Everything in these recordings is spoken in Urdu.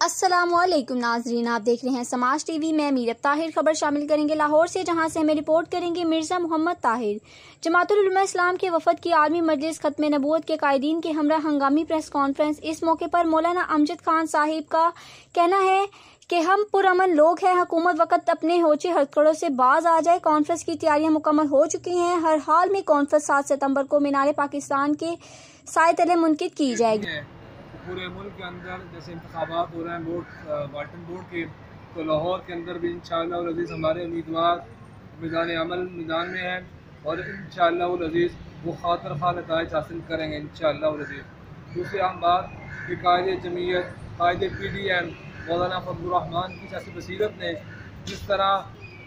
السلام علیکم ناظرین، آپ دیکھ رہے ہیں سماج ٹی وی میں میر طاہر۔ خبر شامل کریں گے لاہور سے، جہاں سے ہمیں رپورٹ کریں گے مرزا محمد طاہر۔ جماعت العلماء اسلام کے وفد کی عالمی مجلس ختم نبوت کے قائدین کے ہمراہ ہنگامی پریس کانفرنس۔ اس موقع پر مولانا امجد خان صاحب کا کہنا ہے کہ ہم پرامن لوگ ہیں، حکومت وقت اپنے ہوچے ہتھکڑوں سے باز آ جائے۔ کانفرنس کی تیاریاں مکمل ہو چکی ہیں، ہر حال میں کانفرنس 7 ستمبر کو مینار پاکستان کے سائے تلے منعقد کی جائے گی۔ پورے ملک کے اندر جیسے انتخابات ہو رہے ہیں واٹن بورڈ کے، تو لاہور کے اندر بھی انشاءاللہ العزیز ہمارے امیدوار میدان عمل میدان میں ہیں، اور انشاءاللہ العزیز وہ خاطر خواہ نتائج حاصل کریں گے انشاءاللہ العزیز۔ دوسری اہم بات کہ قائد جمعیت، قائد پی ڈی ایم مولانا فضل الرحمان کی سیاسی بصیرت نے جس طرح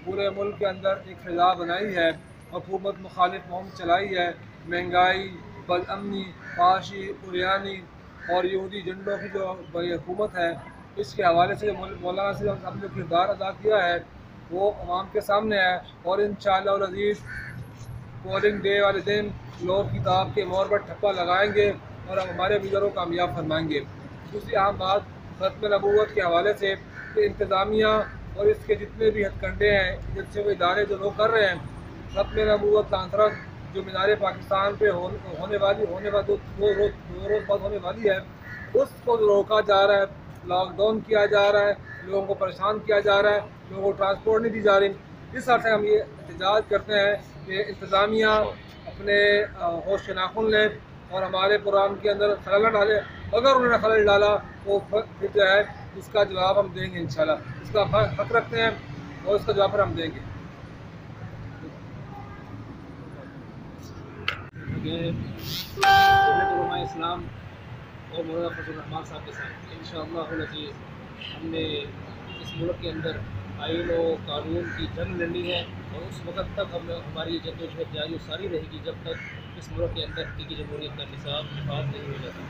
پورے ملک کے اندر ایک فضا بنائی ہے، حکومت مخالف مہم چلائی ہے، مہنگائی، بد امنی، فحاشی، عریانی اور یہودی جنڈوں کی جو بڑی حکومت ہے، اس کے حوالے سے مولانا سے ہم نے کردار ادا کیا ہے وہ عوام کے سامنے ہے، اور انشاءاللہ العزیز پولنگ ڈے والے دن لوگ کتاب کے مور پر ٹھپا لگائیں گے اور ہم ہمارے امیدواروں کو کامیاب فرمائیں گے۔ دوسری اہم بات ختم نبوت کے حوالے سے کہ انتظامیہ اور اس کے جتنے بھی ہتھ کنڈے ہیں، جیسے وہ ادارے جو لوگ کر رہے ہیں، ختم نبوت کانفرنس جو مینار پاکستان پہ ہونے والی دو روز بعد ہونے والی ہے، اس کو روکا جا رہا ہے، لاک ڈاؤن کیا جا رہا ہے، لوگوں کو پریشان کیا جا رہا ہے، لوگوں کو ٹرانسپورٹ نہیں دی جا رہی۔ اس حد سے ہم یہ احتجاج کرتے ہیں کہ انتظامیہ اپنے ہوش ناخن لیں اور ہمارے پروگرام کے اندر خلل نہ ڈالے۔ اگر انہوں نے خلل ڈالا تو پھر جو ہے اس کا جواب ہم دیں گے انشاءاللہ، اس کا حق رکھتے ہیں اور اس کا جواب پھر ہم دیں گے۔ علماء اسلام اور مولانا فضل الرحمان صاحب کے ساتھ انشاءاللہ العزیز ہم نے اس ملک کے اندر آئین و قانون کی جنگ لڑنی ہے، اور اس وقت تک ہماری یہ جدوجہد جاری و ساری رہے گی جب تک اس ملک کے اندر حقیقی جمہوریت کا نصاب نفاذ نہیں ہو جاتا۔